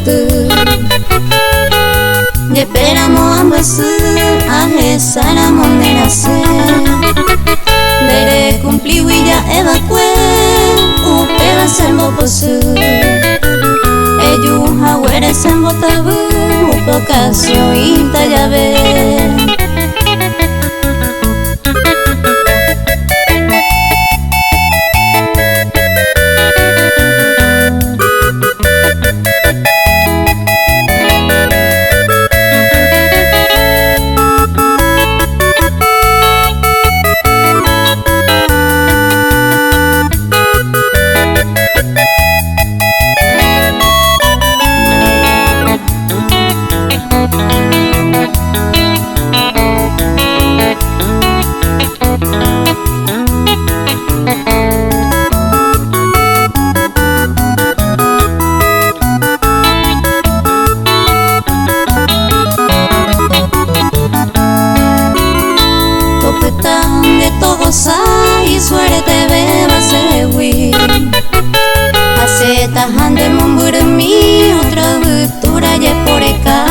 tu y esperamos ambos a rezar a monerase dere cumpli ya evacué upeva sembo posu ellos agüere sembo tabu upocasio y tallabe. De todos hay suerte beba sewi hace tajan de mumburmi otra cultura ya por acá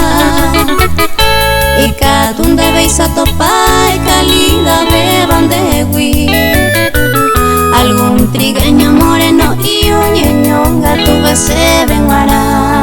y cada un debéis a topar calidad beban de wi algún trigueño moreno y un ñeño gato se ven guará.